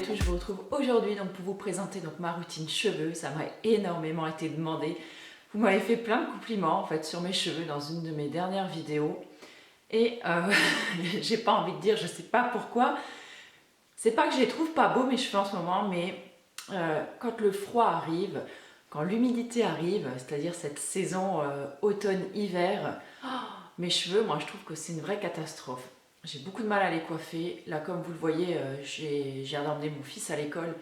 tout, je vous retrouve aujourd'hui donc pour vous présenter donc ma routine cheveux. Ça m'a énormément été demandé. Vous m'avez fait plein de compliments en fait sur mes cheveux dans une de mes dernières vidéos. Et j'ai pas envie de dire, je sais pas pourquoi. C'est pas que je les trouve pas beaux mes cheveux en ce moment, mais quand le froid arrive, quand l'humidité arrive, c'est-à-dire cette saison automne-hiver, mes cheveux, moi je trouve que c'est une vraie catastrophe. J'ai beaucoup de mal à les coiffer. Là, comme vous le voyez, j'ai d'emmener mon fils à l'école.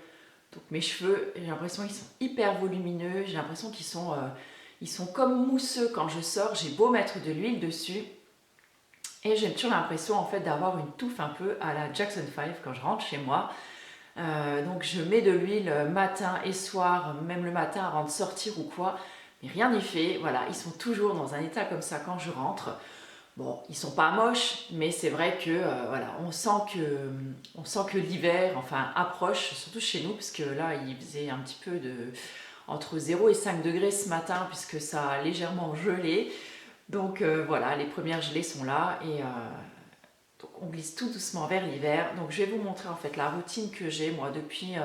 Donc mes cheveux, j'ai l'impression qu'ils sont hyper volumineux. J'ai l'impression ils sont comme mousseux quand je sors. J'ai beau mettre de l'huile dessus. Et j'ai toujours l'impression en fait d'avoir une touffe un peu à la Jackson 5 quand je rentre chez moi. Donc je mets de l'huile matin et soir, même le matin avant de sortir ou quoi. Mais rien n'y fait. Voilà, ils sont toujours dans un état comme ça quand je rentre. Bon, ils sont pas moches, mais c'est vrai que voilà, on sent que l'hiver, enfin, approche, surtout chez nous, parce que là, il faisait un petit peu entre 0 et 5 degrés ce matin, puisque ça a légèrement gelé. Donc voilà, les premières gelées sont là et donc on glisse tout doucement vers l'hiver. Donc je vais vous montrer en fait la routine que j'ai moi depuis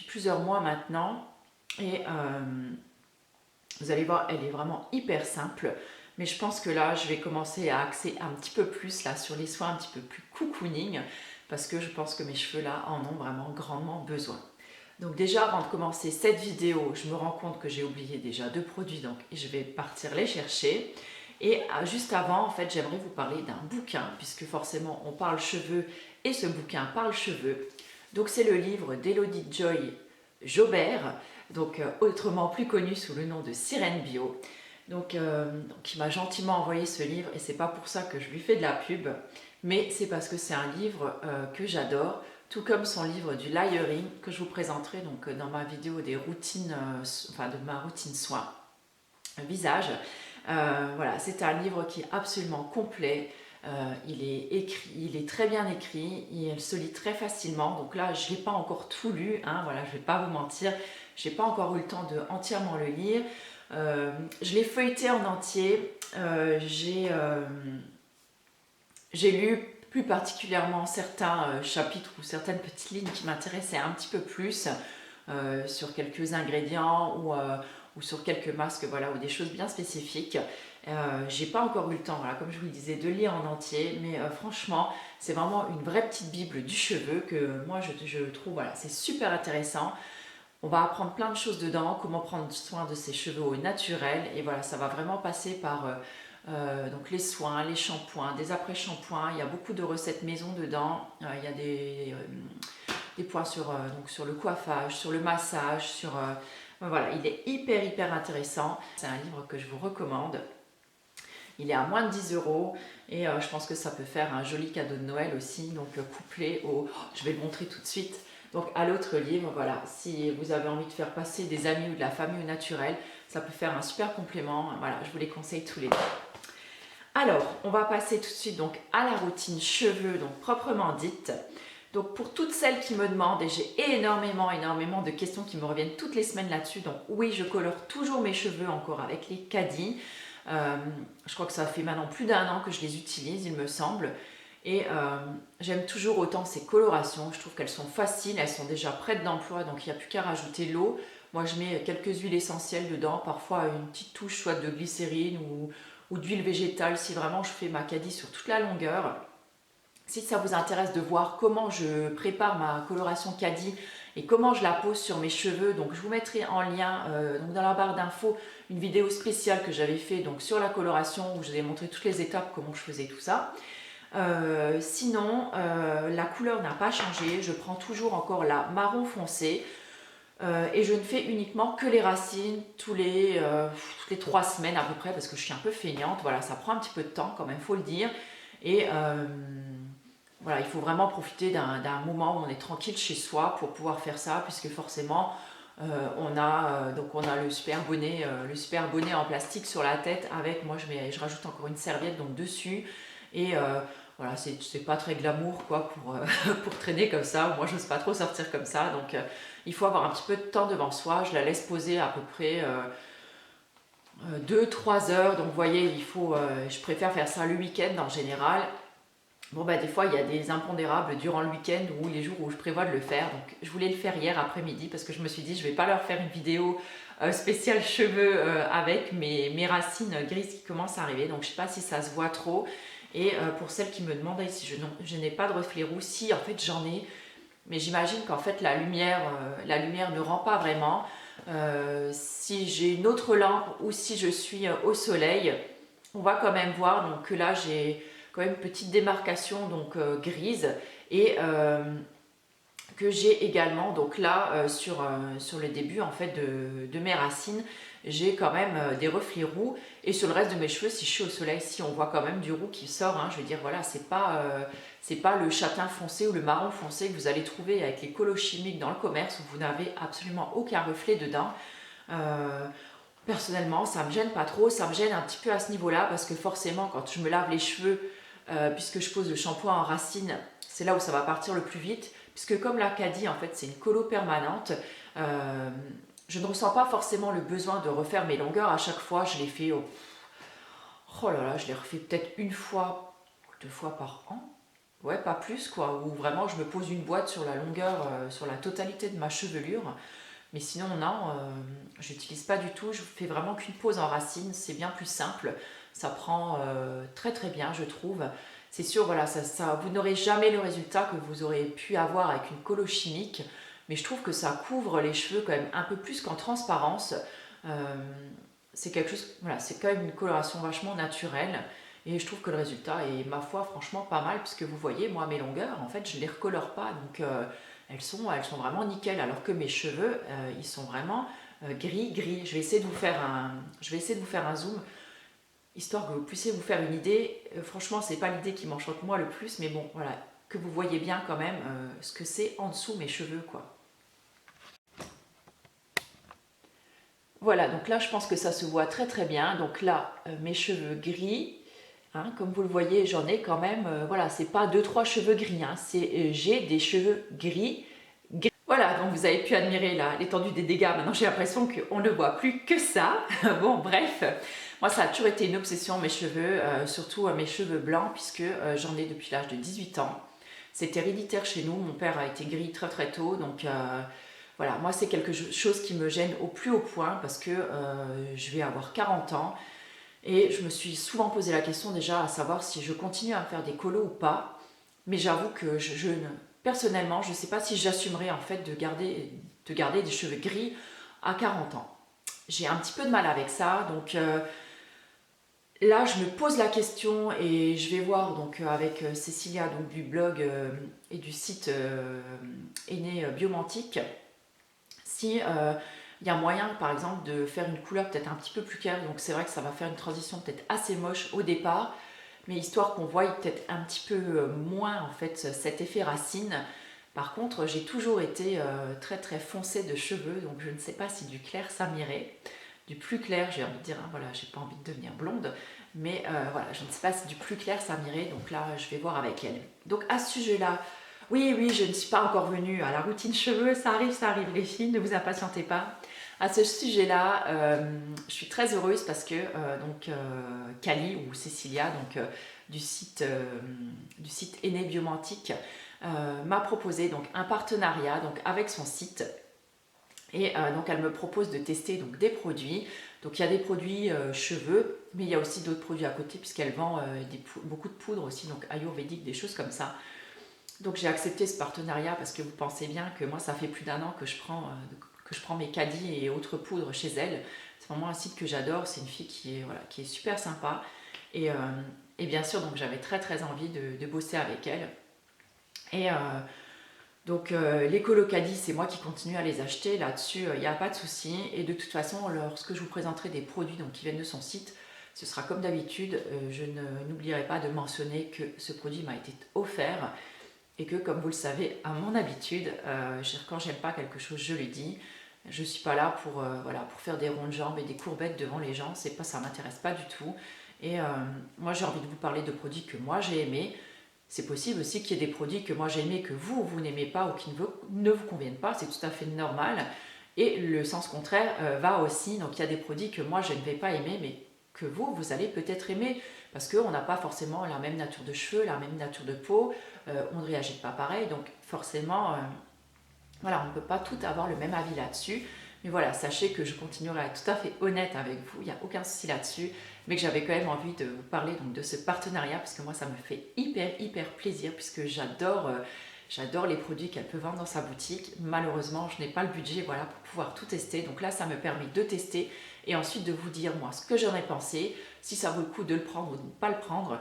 plusieurs mois maintenant. Et vous allez voir, elle est vraiment hyper simple. Mais je pense que là, je vais commencer à axer un petit peu plus là sur les soins un petit peu plus cocooning parce que je pense que mes cheveux là en ont vraiment grandement besoin. Donc déjà, avant de commencer cette vidéo, je me rends compte que j'ai oublié déjà deux produits, donc je vais partir les chercher. Et juste avant, en fait, j'aimerais vous parler d'un bouquin, puisque forcément, on parle cheveux et ce bouquin parle cheveux. Donc c'est le livre d'Elodie Joy Jobert, donc autrement plus connu sous le nom de Sirène Bio. Donc il m'a gentiment envoyé ce livre et c'est pas pour ça que je lui fais de la pub, mais c'est parce que c'est un livre que j'adore, tout comme son livre du layering que je vous présenterai donc dans ma vidéo des routines, enfin de ma routine soin visage. Voilà, c'est un livre qui est absolument complet. Il est très bien écrit, il se lit très facilement. Donc là, je n'ai pas encore tout lu, hein, voilà, je ne vais pas vous mentir, je n'ai pas encore eu le temps de entièrement le lire. Je l'ai feuilleté en entier. J'ai lu plus particulièrement certains chapitres ou certaines petites lignes qui m'intéressaient un petit peu plus sur quelques ingrédients ou sur quelques masques, voilà, ou des choses bien spécifiques. J'ai pas encore eu le temps, voilà, comme je vous le disais, de lire en entier, mais franchement, c'est vraiment une vraie petite bible du cheveu que moi je trouve, voilà, c'est super intéressant. On va apprendre plein de choses dedans, comment prendre soin de ses cheveux au naturel, et voilà, ça va vraiment passer par donc les soins, les shampoings, des après-shampoings. Il y a beaucoup de recettes maison dedans. Il y a des points donc sur le coiffage, sur le massage, voilà, il est hyper intéressant. C'est un livre que je vous recommande. Il est à moins de 10 € et je pense que ça peut faire un joli cadeau de Noël aussi, donc couplé au... je vais le montrer tout de suite. Donc à l'autre livre, voilà, si vous avez envie de faire passer des amis ou de la famille au naturel, ça peut faire un super complément. Voilà, je vous les conseille tous les deux. Alors, on va passer tout de suite donc à la routine cheveux, donc proprement dite. Donc pour toutes celles qui me demandent, et j'ai énormément de questions qui me reviennent toutes les semaines là-dessus, donc oui, je colore toujours mes cheveux encore avec les caddies. Je crois que ça fait maintenant plus d'1 an que je les utilise, il me semble. Et j'aime toujours autant ces colorations, je trouve qu'elles sont faciles, elles sont déjà prêtes d'emploi, donc il n'y a plus qu'à rajouter l'eau. Moi je mets quelques huiles essentielles dedans, parfois une petite touche soit de glycérine ou d'huile végétale si vraiment je fais ma caddy sur toute la longueur. Si ça vous intéresse de voir comment je prépare ma coloration caddy et comment je la pose sur mes cheveux, donc je vous mettrai en lien donc dans la barre d'infos une vidéo spéciale que j'avais fait donc sur la coloration où je vous ai montré toutes les étapes, comment je faisais tout ça. Sinon, la couleur n'a pas changé, je prends toujours encore la marron foncé et je ne fais uniquement que les racines toutes les 3 semaines à peu près parce que je suis un peu feignante, voilà, ça prend un petit peu de temps quand même, faut le dire. Et voilà, il faut vraiment profiter d'un moment où on est tranquille chez soi pour pouvoir faire ça, puisque forcément on a le super bonnet en plastique sur la tête avec, moi je rajoute encore une serviette donc dessus et voilà, c'est pas très glamour quoi pour traîner comme ça. Moi j'ose pas trop sortir comme ça, donc il faut avoir un petit peu de temps devant soi. Je la laisse poser à peu près 2-3 heures, donc vous voyez, je préfère faire ça le week-end en général. Bon bah des fois il y a des impondérables durant le week-end ou les jours où je prévois de le faire. Donc je voulais le faire hier après-midi parce que je me suis dit je vais pas leur faire une vidéo spéciale cheveux avec mes racines grises qui commencent à arriver. Donc je sais pas si ça se voit trop. Et pour celles qui me demandaient si je n'ai pas de reflet roux, si en fait j'en ai. Mais j'imagine qu'en fait la lumière ne rend pas vraiment. Si j'ai une autre lampe ou si je suis au soleil, on va quand même voir donc que là j'ai quand même une petite démarcation donc grise et que j'ai également donc là sur le début en fait de mes racines j'ai quand même des reflets roux et sur le reste de mes cheveux si je suis au soleil si on voit quand même du roux qui sort hein, je veux dire voilà c'est pas le châtain foncé ou le marron foncé que vous allez trouver avec les colos chimiques dans le commerce où vous n'avez absolument aucun reflet dedans. Personnellement, ça me gêne pas trop, ça me gêne un petit peu à ce niveau-là parce que forcément, quand je me lave les cheveux, puisque je pose le shampoing en racine, c'est là où ça va partir le plus vite. Puisque comme l'Acadie, en fait, c'est une colo permanente, je ne ressens pas forcément le besoin de refaire mes longueurs à chaque fois. Je les fais, oh là là, je les refais peut-être une fois, deux fois par an. Ouais, pas plus quoi. Où vraiment, je me pose une boîte sur la longueur, sur la totalité de ma chevelure. Mais sinon, non, j'utilise pas du tout. Je fais vraiment qu'une pose en racine. C'est bien plus simple. Ça prend très très bien, je trouve. C'est sûr, voilà, vous n'aurez jamais le résultat que vous aurez pu avoir avec une colo chimique. Mais je trouve que ça couvre les cheveux quand même un peu plus qu'en transparence. Euh, c'est quelque chose, voilà, c'est quand même une coloration vachement naturelle. Et je trouve que le résultat est, ma foi, franchement pas mal. Puisque vous voyez, moi, mes longueurs, en fait, je ne les recolore pas. Donc, elles sont vraiment nickel, alors que mes cheveux, ils sont vraiment gris. Je vais essayer de vous faire un zoom, histoire que vous puissiez vous faire une idée. Franchement, c'est pas l'idée qui m'enchante moi le plus, mais bon, voilà, que vous voyez bien quand même ce que c'est en dessous mes cheveux, quoi. Voilà, donc là, je pense que ça se voit très très bien. Donc là, mes cheveux gris, hein, comme vous le voyez, j'en ai quand même, voilà, c'est pas deux trois cheveux gris, hein, j'ai des cheveux gris. Voilà, donc vous avez pu admirer l'étendue des dégâts. Maintenant, j'ai l'impression qu'on ne voit plus que ça. Bon, bref, moi, ça a toujours été une obsession, mes cheveux, surtout mes cheveux blancs, puisque j'en ai depuis l'âge de 18 ans. C'est héréditaire chez nous. Mon père a été gris très très tôt, donc voilà, moi, c'est quelque chose qui me gêne au plus haut point, parce que je vais avoir 40 ans. Et je me suis souvent posé la question déjà à savoir si je continue à me faire des colos ou pas. Mais j'avoue que personnellement, je ne sais pas si j'assumerais en fait de garder des cheveux gris à 40 ans. J'ai un petit peu de mal avec ça, donc là je me pose la question et je vais voir donc avec Cécilia donc du blog et du site Aîné Biomantique si il y a moyen par exemple de faire une couleur peut-être un petit peu plus claire. Donc c'est vrai que ça va faire une transition peut-être assez moche au départ, mais histoire qu'on voie peut-être un petit peu moins en fait cet effet racine. Par contre, j'ai toujours été très très foncée de cheveux, donc je ne sais pas si du clair ça m'irait. Du plus clair, j'ai envie de dire, hein, voilà, j'ai pas envie de devenir blonde, mais voilà, je ne sais pas si du plus clair ça m'irait, donc là je vais voir avec elle. Donc à ce sujet-là, oui, je ne suis pas encore venue à la routine cheveux, ça arrive les filles, ne vous impatientez pas. À ce sujet-là, je suis très heureuse parce que Cali ou Cécilia du site Aîné Biomantique m'a proposé donc un partenariat donc avec son site et donc elle me propose de tester donc des produits. Donc il y a des produits cheveux, mais il y a aussi d'autres produits à côté puisqu'elle vend beaucoup de poudres aussi, donc ayurvédiques, des choses comme ça. Donc j'ai accepté ce partenariat parce que vous pensez bien que moi ça fait plus d'un an que je prends mes caddies et autres poudres chez elle. C'est vraiment un site que j'adore, c'est une fille qui est super sympa. Et, et bien sûr, donc j'avais très très envie de bosser avec elle. Et les colocadis, c'est moi qui continue à les acheter. Là-dessus, il n'y a pas de souci. Et de toute façon, lorsque je vous présenterai des produits donc, qui viennent de son site, ce sera comme d'habitude. Je n'oublierai pas de mentionner que ce produit m'a été offert. Et que, comme vous le savez, à mon habitude, quand j'aime pas quelque chose, je le dis. Je suis pas là pour faire des ronds de jambes et des courbettes devant les gens. Ça m'intéresse pas du tout. Et moi, j'ai envie de vous parler de produits que moi j'ai aimés. C'est possible aussi qu'il y ait des produits que moi j'ai aimés que vous n'aimez pas ou qui ne vous conviennent pas. C'est tout à fait normal. Et le sens contraire va aussi. Donc, il y a des produits que moi je ne vais pas aimer, mais que vous allez peut-être aimer, parce qu'on n'a pas forcément la même nature de cheveux, la même nature de peau, on ne réagit pas pareil, donc forcément, voilà, on ne peut pas tout avoir le même avis là-dessus. Mais voilà, sachez que je continuerai à être tout à fait honnête avec vous, il n'y a aucun souci là-dessus, mais que j'avais quand même envie de vous parler donc, de ce partenariat, parce que moi ça me fait hyper plaisir, puisque j'adore les produits qu'elle peut vendre dans sa boutique. Malheureusement, je n'ai pas le budget voilà, pour pouvoir tout tester, donc là ça me permet de tester et ensuite de vous dire moi ce que j'en ai pensé, si ça vaut le coup de le prendre ou de ne pas le prendre.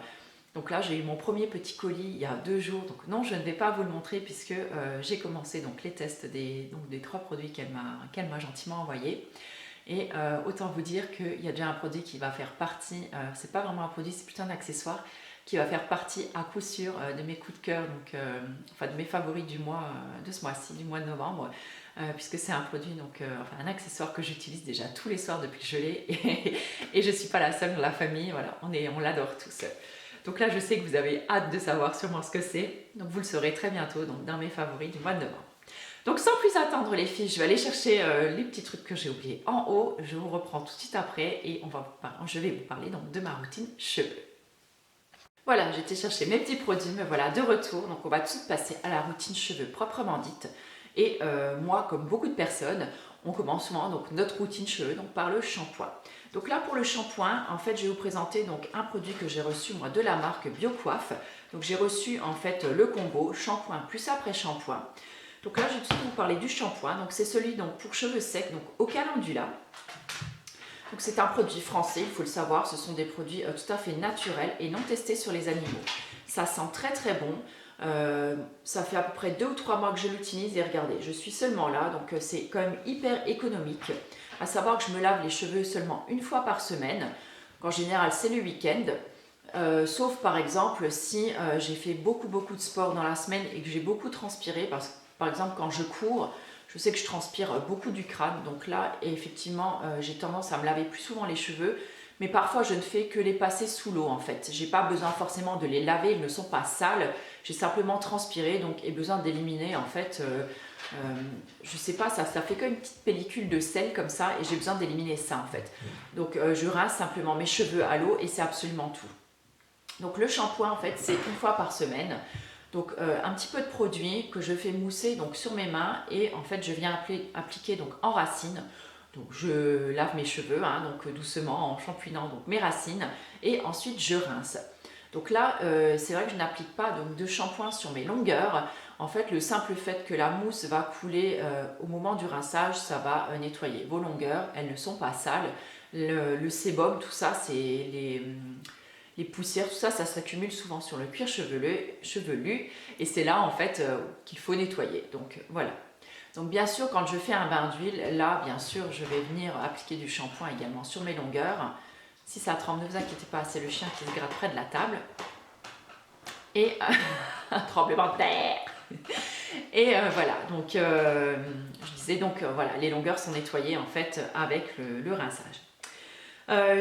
Donc là, j'ai eu mon premier petit colis il y a 2 jours. Donc non, je ne vais pas vous le montrer puisque j'ai commencé donc, les tests des 3 produits qu'elle m'a gentiment envoyés. Et autant vous dire qu'il y a déjà un produit qui va faire partie, c'est pas vraiment un produit, c'est plutôt un accessoire, qui va faire partie à coup sûr de mes coups de cœur, donc, enfin de mes favoris du mois, de ce mois-ci, du mois de novembre. Puisque c'est un produit, donc, enfin un accessoire que j'utilise déjà tous les soirs depuis que je l'ai et je ne suis pas la seule dans la famille, voilà, on l'adore tous. Donc là, je sais que vous avez hâte de savoir sûrement ce que c'est. Donc vous le saurez très bientôt, donc dans mes favoris du mois de novembre. Donc sans plus attendre les filles, je vais aller chercher les petits trucs que j'ai oubliés en haut. Je vous reprends tout de suite après et je vais vous parler donc de ma routine cheveux. Voilà, j'ai été chercher mes petits produits, me voilà de retour. Donc on va tout de suite passer à la routine cheveux proprement dite. Et moi, comme beaucoup de personnes, on commence souvent donc, notre routine cheveux donc, par le shampoing. Donc là pour le shampoing, en fait je vais vous présenter donc, un produit que j'ai reçu moi de la marque BioCoiffe. Donc j'ai reçu en fait le combo shampoing plus après shampoing. Donc là je vais tout de suite vous parler du shampoing. Donc c'est celui donc, pour cheveux secs, donc au calendula. Donc c'est un produit français, il faut le savoir, ce sont des produits tout à fait naturels et non testés sur les animaux. Ça sent très bon. Ça fait à peu près 2 ou 3 mois que je l'utilise et regardez, je suis seulement là, donc c'est quand même hyper économique. À savoir que je me lave les cheveux seulement une fois par semaine, qu'en général c'est le week-end, sauf par exemple si j'ai fait beaucoup de sport dans la semaine et que j'ai beaucoup transpiré, parce que par exemple quand je cours, je sais que je transpire beaucoup du crâne, donc là effectivement j'ai tendance à me laver plus souvent les cheveux, mais parfois je ne fais que les passer sous l'eau en fait. J'ai pas besoin forcément de les laver, ils ne sont pas sales, j'ai simplement transpiré donc et besoin d'éliminer en fait, je sais pas, ça fait comme une petite pellicule de sel comme ça et j'ai besoin d'éliminer ça en fait. Donc je rince simplement mes cheveux à l'eau et c'est absolument tout. Donc le shampoing en fait c'est une fois par semaine. Donc un petit peu de produit que je fais mousser donc, sur mes mains et en fait je viens appliquer donc, en racines. Donc je lave mes cheveux hein, donc, doucement en shampouinant donc, mes racines et ensuite je rince. Donc là c'est vrai que je n'applique pas donc, de shampoing sur mes longueurs. En fait le simple fait que la mousse va couler au moment du rinçage, ça va nettoyer vos longueurs, elles ne sont pas sales. Le sébum, tout ça c'est les poussières, tout ça, ça s'accumule souvent sur le cuir chevelu et c'est là en fait qu'il faut nettoyer. Donc voilà. Donc bien sûr, quand je fais un bain d'huile, là bien sûr, je vais venir appliquer du shampoing également sur mes longueurs. Si ça tremble, ne vous inquiétez pas, c'est le chien qui se gratte près de la table. Et un tremblement de terre. Et voilà, donc je disais donc voilà, les longueurs sont nettoyées en fait avec le rinçage.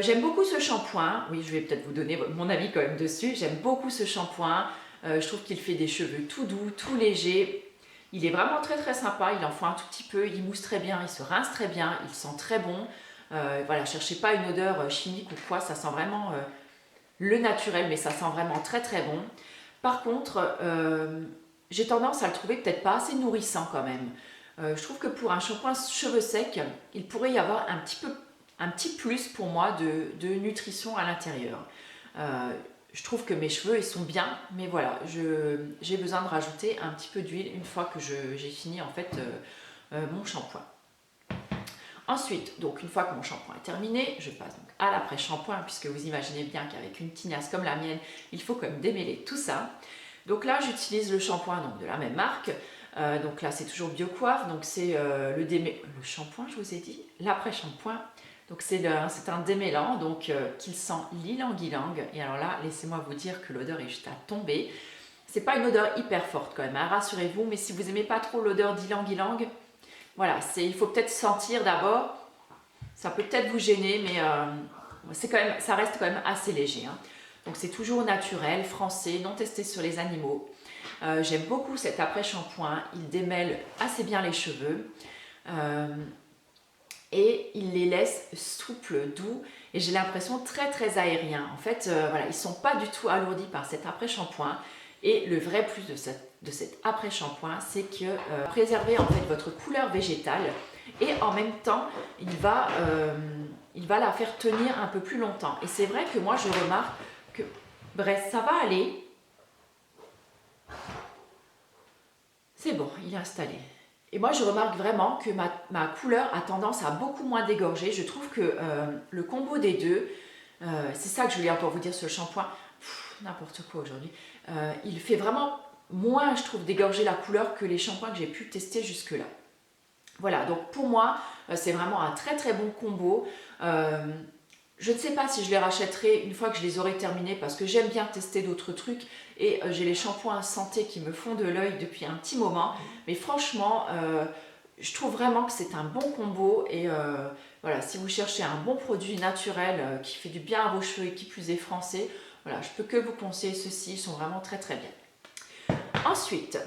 J'aime beaucoup ce shampoing, oui je vais peut-être vous donner mon avis quand même dessus, j'aime beaucoup ce shampoing, je trouve qu'il fait des cheveux tout doux, tout légers, il est vraiment très sympa, il en faut un tout petit peu, il mousse très bien, il se rince très bien, il sent très bon, voilà, cherchez pas une odeur chimique ou quoi, ça sent vraiment le naturel mais ça sent vraiment très bon. Par contre, j'ai tendance à le trouver peut-être pas assez nourrissant quand même, je trouve que pour un shampoing cheveux secs, il pourrait y avoir un petit plus pour moi de nutrition à l'intérieur. Je trouve que mes cheveux ils sont bien, mais voilà, j'ai besoin de rajouter un petit peu d'huile une fois que j'ai fini en fait mon shampoing. Ensuite, donc une fois que mon shampoing est terminé, je passe donc à l'après-shampoing, puisque vous imaginez bien qu'avec une tignasse comme la mienne, il faut quand même démêler tout ça. Donc là, j'utilise le shampoing donc, de la même marque. Donc là, c'est toujours BioCoiffe, donc c'est le shampoing, je vous ai dit, l'après-shampoing. Donc c'est un démêlant donc qu'il sent l'ylang-ylang et alors là laissez-moi vous dire que l'odeur est juste à tomber. C'est pas une odeur hyper forte quand même, hein, rassurez-vous, mais si vous n'aimez pas trop l'odeur d'ylang-ylang, voilà, il faut peut-être sentir d'abord, ça peut peut-être vous gêner mais ça reste quand même assez léger. Hein. Donc c'est toujours naturel, français, non testé sur les animaux. J'aime beaucoup cet après-shampoing, il démêle assez bien les cheveux. et il les laisse souples, doux, et j'ai l'impression très très aérien. En fait, voilà, ils ne sont pas du tout alourdis par cet après-shampoing. Et le vrai plus de cet après-shampoing, c'est que préserver en fait votre couleur végétale, et en même temps, il va la faire tenir un peu plus longtemps. Et c'est vrai que moi, je remarque que, bref, ça va aller. C'est bon, il est installé. Et moi, je remarque vraiment que ma couleur a tendance à beaucoup moins dégorger. Je trouve que le combo des deux, c'est ça que je voulais encore vous dire sur le shampoing, n'importe quoi aujourd'hui, il fait vraiment moins, je trouve, dégorger la couleur que les shampoings que j'ai pu tester jusque-là. Voilà, donc pour moi, c'est vraiment un très très bon combo. Je ne sais pas si je les rachèterai une fois que je les aurai terminés parce que j'aime bien tester d'autres trucs et j'ai les shampoings santé qui me font de l'œil depuis un petit moment. Mais franchement, je trouve vraiment que c'est un bon combo et voilà, si vous cherchez un bon produit naturel qui fait du bien à vos cheveux et qui plus est français, voilà, je peux que vous conseiller ceux-ci, ils sont vraiment très très bien. Ensuite,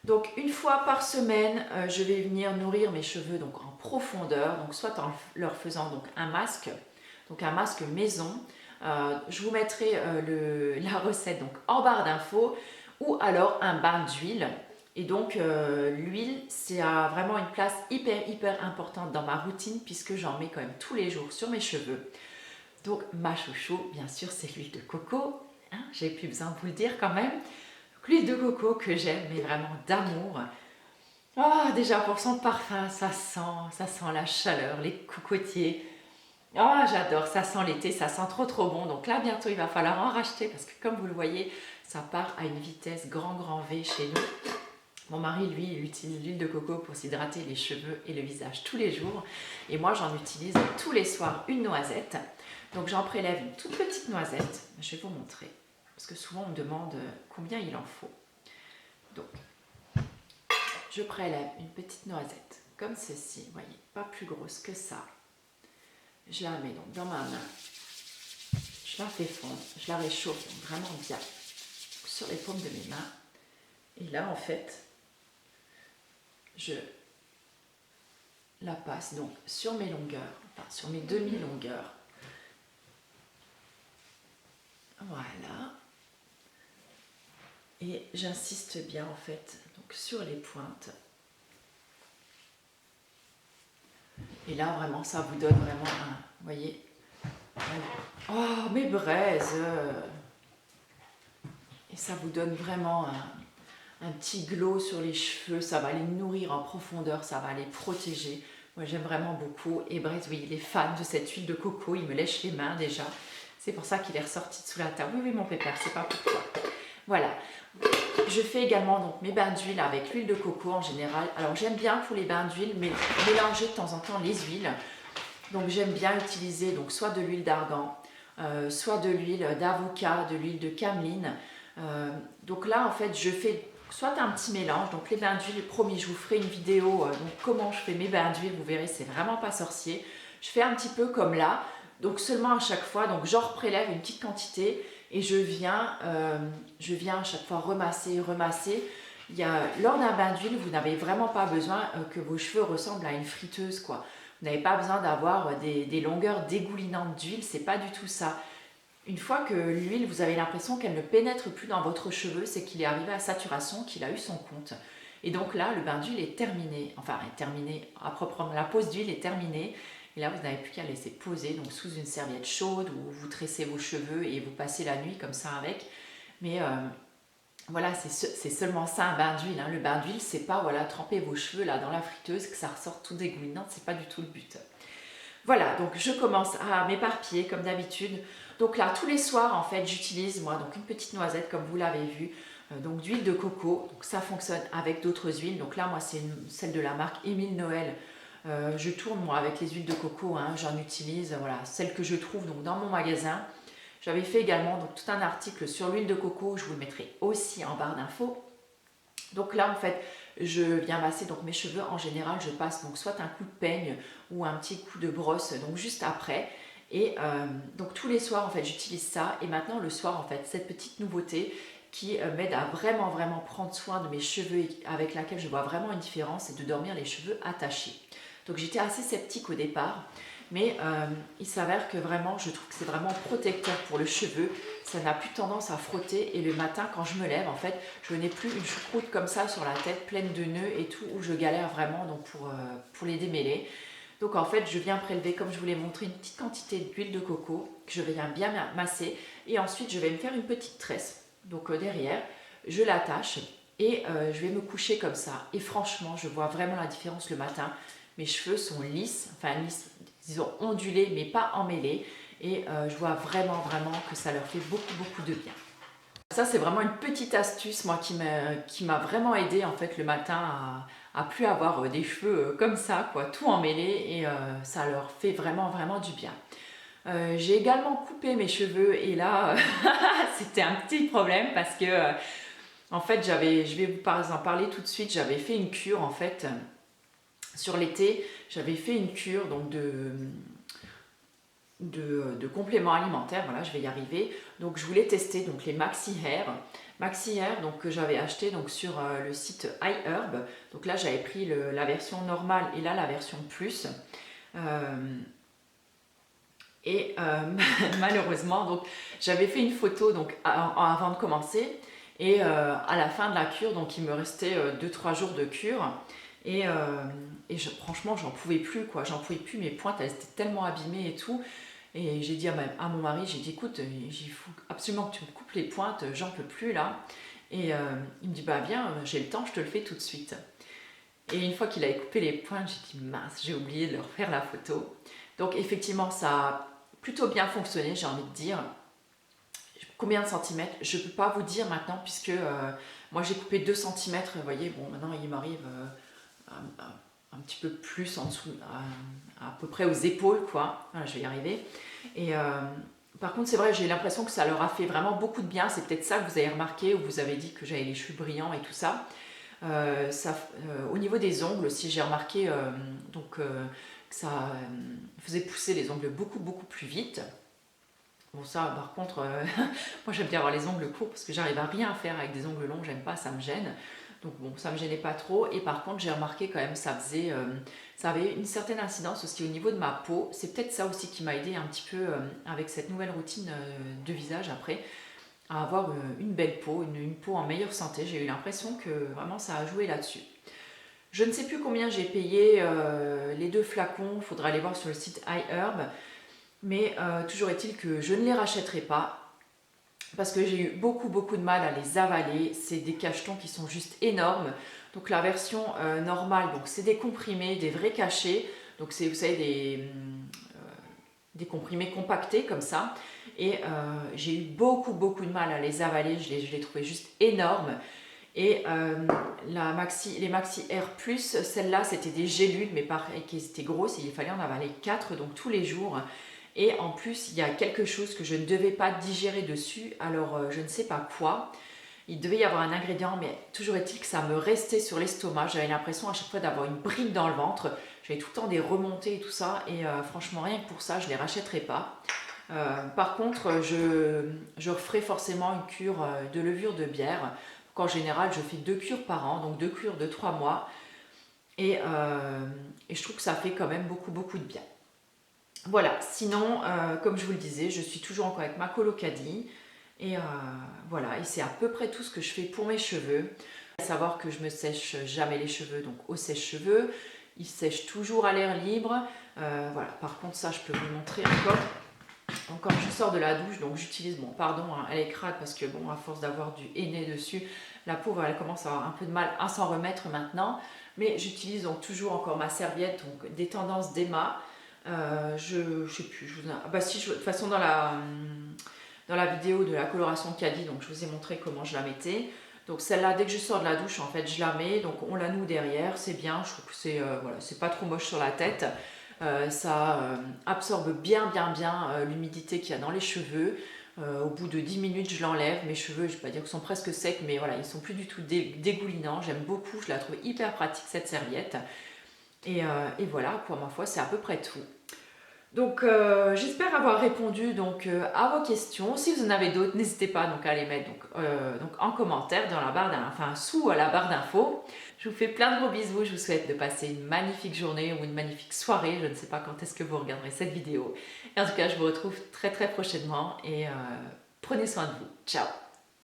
donc une fois par semaine, je vais venir nourrir mes cheveux donc en profondeur, donc soit en leur faisant donc un masque maison. Je vous mettrai la recette donc en barre d'infos, ou alors un bain d'huile. Et donc l'huile, c'est vraiment une place hyper importante dans ma routine puisque j'en mets quand même tous les jours sur mes cheveux. Donc ma chouchou, bien sûr, c'est l'huile de coco. Hein, j'ai plus besoin de vous le dire quand même. L'huile de coco que j'aime, mais vraiment d'amour. Oh, déjà pour son parfum, ça sent la chaleur, les cocotiers. Oh, j'adore, ça sent l'été, ça sent trop bon. Donc là, bientôt, il va falloir en racheter parce que comme vous le voyez, ça part à une vitesse grand V chez nous. Mon mari, lui, il utilise l'huile de coco pour s'hydrater les cheveux et le visage tous les jours. Et moi, j'en utilise tous les soirs une noisette. Donc j'en prélève une toute petite noisette. Je vais vous montrer. Parce que souvent, on me demande combien il en faut. Donc, je prélève une petite noisette comme ceci. Vous voyez, pas plus grosse que ça. Je la mets donc dans ma main. Je la fais fondre. Je la réchauffe donc vraiment bien sur les paumes de mes mains. Et là, en fait, je la passe donc sur mes longueurs, enfin sur mes demi-longueurs. Voilà. Et j'insiste bien en fait donc sur les pointes. Et là vraiment ça vous donne vraiment un, vous voyez, oh mes braises, et ça vous donne vraiment un petit glow sur les cheveux, ça va les nourrir en profondeur, ça va les protéger. Moi j'aime vraiment beaucoup. Et Braise, oui, il est fan de cette huile de coco, il me lèche les mains déjà. C'est pour ça qu'il est ressorti de sous la table. Oui, mon pépère, c'est pas pour toi. Voilà. Je fais également donc mes bains d'huile avec l'huile de coco en général. Alors j'aime bien pour les bains d'huile, mais mélanger de temps en temps les huiles. Donc j'aime bien utiliser donc soit de l'huile d'argan, soit de l'huile d'avocat, de l'huile de cameline. Donc là en fait je fais soit un petit mélange, donc les bains d'huile, promis, je vous ferai une vidéo donc comment je fais mes bains d'huile, vous verrez, c'est vraiment pas sorcier. Je fais un petit peu comme là, donc seulement à chaque fois, donc j'en prélève une petite quantité et je viens à chaque fois remasser. Lors d'un bain d'huile, vous n'avez vraiment pas besoin que vos cheveux ressemblent à une friteuse, quoi. Vous n'avez pas besoin d'avoir des longueurs dégoulinantes d'huile, c'est pas du tout ça. Une fois que l'huile, vous avez l'impression qu'elle ne pénètre plus dans votre cheveu, c'est qu'il est arrivé à saturation, qu'il a eu son compte. Et donc là, le bain d'huile est terminé. Enfin, est terminé à proprement. La pose d'huile est terminée. Et là, vous n'avez plus qu'à laisser poser donc sous une serviette chaude où vous tressez vos cheveux et vous passez la nuit comme ça avec. Mais voilà, c'est seulement ça un bain d'huile. Hein. Le bain d'huile, c'est pas voilà, tremper vos cheveux là dans la friteuse, que ça ressorte tout dégoulinant. C'est pas du tout le but. Voilà, donc je commence à m'éparpiller comme d'habitude. Donc là, tous les soirs, en fait, j'utilise moi donc une petite noisette, comme vous l'avez vu, donc d'huile de coco. Donc ça fonctionne avec d'autres huiles. Donc là, moi, c'est celle de la marque Émile Noël. Je tourne moi avec les huiles de coco. Hein, j'en utilise, voilà, celles que je trouve donc dans mon magasin. J'avais fait également donc tout un article sur l'huile de coco. Je vous le mettrai aussi en barre d'infos. Donc là, en fait, je viens masser donc mes cheveux. En général, je passe donc soit un coup de peigne ou un petit coup de brosse, donc juste après. Et donc tous les soirs, en fait, j'utilise ça. Et maintenant, le soir, en fait, cette petite nouveauté qui m'aide à vraiment prendre soin de mes cheveux et avec laquelle je vois vraiment une différence, c'est de dormir les cheveux attachés. Donc j'étais assez sceptique au départ, mais il s'avère que vraiment, je trouve que c'est vraiment protecteur pour le cheveu. Ça n'a plus tendance à frotter et le matin, quand je me lève, en fait, je n'ai plus une choucroute comme ça sur la tête, pleine de nœuds et tout, où je galère vraiment donc pour les démêler. Donc en fait, je viens prélever, comme je vous l'ai montré, une petite quantité d'huile de coco que je viens bien masser et ensuite je vais me faire une petite tresse. Donc derrière, je l'attache et je vais me coucher comme ça. Et franchement, je vois vraiment la différence le matin. Mes cheveux sont lisses, enfin lisses, disons ondulés, mais pas emmêlés. Et je vois vraiment que ça leur fait beaucoup de bien. Ça, c'est vraiment une petite astuce, moi, qui m'a vraiment aidé en fait le matin à plus avoir des cheveux comme ça, quoi, tout emmêlé, et ça leur fait vraiment du bien. J'ai également coupé mes cheveux et là, c'était un petit problème parce que en fait, je vais vous en parler tout de suite, j'avais fait une cure en fait sur l'été, j'avais fait une cure donc de compléments alimentaires, voilà, je vais y arriver. Donc je voulais tester donc les Maxi Hair donc que j'avais acheté donc sur le site iHerb. Donc là j'avais pris la version normale et là la version plus. Malheureusement donc j'avais fait une photo donc avant de commencer et à la fin de la cure donc il me restait 2-3 jours de cure et franchement j'en pouvais plus quoi, j'en pouvais plus, mes pointes elles étaient tellement abîmées et tout. Et j'ai dit à mon mari, j'ai dit écoute, il faut absolument que tu me coupes les pointes, j'en peux plus là. Et il me dit bah viens, j'ai le temps, je te le fais tout de suite. Et une fois qu'il avait coupé les pointes, j'ai dit mince, j'ai oublié de leur faire la photo. Donc effectivement, ça a plutôt bien fonctionné, j'ai envie de dire. Combien de centimètres? Je ne peux pas vous dire maintenant puisque moi j'ai coupé 2 centimètres. Vous voyez, bon maintenant il m'arrive un petit peu plus en dessous, à peu près aux épaules, quoi. Voilà, je vais y arriver. Et par contre, c'est vrai, j'ai l'impression que ça leur a fait vraiment beaucoup de bien. C'est peut-être ça que vous avez remarqué, où vous avez dit que j'avais les cheveux brillants et tout ça. Au niveau des ongles aussi, j'ai remarqué que ça faisait pousser les ongles beaucoup plus vite. Bon ça, par contre, moi j'aime bien avoir les ongles courts parce que j'arrive à rien faire avec des ongles longs, j'aime pas, ça me gêne. Donc bon, ça me gênait pas trop. Et par contre, j'ai remarqué quand même, ça avait une certaine incidence aussi au niveau de ma peau. C'est peut-être ça aussi qui m'a aidé un petit peu avec cette nouvelle routine de visage après, à avoir une belle peau, une peau en meilleure santé. J'ai eu l'impression que vraiment ça a joué là-dessus. Je ne sais plus combien j'ai payé les 2 flacons, il faudra aller voir sur le site iHerb. Mais toujours est-il que je ne les rachèterai pas parce que j'ai eu beaucoup de mal à les avaler. C'est des cachetons qui sont juste énormes. Donc la version normale, donc c'est des comprimés, des vrais cachets. Donc c'est, vous savez, des comprimés compactés comme ça. Et j'ai eu beaucoup de mal à les avaler. Je les trouvais juste énormes. Et les Maxi Air Plus, celles-là c'était des gélules, mais pareil, qui étaient grosses. Et il fallait en avaler 4 donc tous les jours. Et en plus, il y a quelque chose que je ne devais pas digérer dessus, alors je ne sais pas quoi. Il devait y avoir un ingrédient, mais toujours est-il que ça me restait sur l'estomac. J'avais l'impression à chaque fois d'avoir une brique dans le ventre. J'avais tout le temps des remontées et tout ça. Et franchement, rien que pour ça, je ne les rachèterai pas. Par contre, je referai forcément une cure de levure de bière. Donc, en général, je fais 2 cures par an, donc 2 cures de 3 mois. Et je trouve que ça fait quand même beaucoup de bien. Voilà, sinon, comme je vous le disais, je suis toujours encore avec ma colocadie. Et voilà, et c'est à peu près tout ce que je fais pour mes cheveux. À savoir que je me sèche jamais les cheveux, donc au sèche-cheveux. Ils sèchent toujours à l'air libre. Voilà, par contre, ça, je peux vous montrer encore. Donc, quand je sors de la douche, donc j'utilise, bon, pardon, hein, elle est crade parce que, bon, à force d'avoir du henné dessus, la pauvre, elle commence à avoir un peu de mal à s'en remettre maintenant. Mais j'utilise donc toujours encore ma serviette, donc des tendances d'Emma. Je sais plus, de toute façon dans la vidéo de la coloration Caddy, donc je vous ai montré comment je la mettais. Donc celle-là, dès que je sors de la douche, en fait, je la mets, donc on la noue derrière, c'est bien, je trouve que c'est voilà, c'est pas trop moche sur la tête. Ça absorbe bien l'humidité qu'il y a dans les cheveux. Au bout de 10 minutes, je l'enlève. Mes cheveux, je ne vais pas dire qu'ils sont presque secs, mais voilà, ils sont plus du tout dégoulinants. J'aime beaucoup, je la trouve hyper pratique cette serviette. Et voilà, quoi, ma foi, c'est à peu près tout. Donc j'espère avoir répondu à vos questions. Si vous en avez d'autres, n'hésitez pas à les mettre donc en commentaire dans la barre sous la barre d'infos. Je vous fais plein de gros bisous. Je vous souhaite de passer une magnifique journée ou une magnifique soirée. Je ne sais pas quand est-ce que vous regarderez cette vidéo. Et en tout cas, je vous retrouve très très prochainement et prenez soin de vous. Ciao!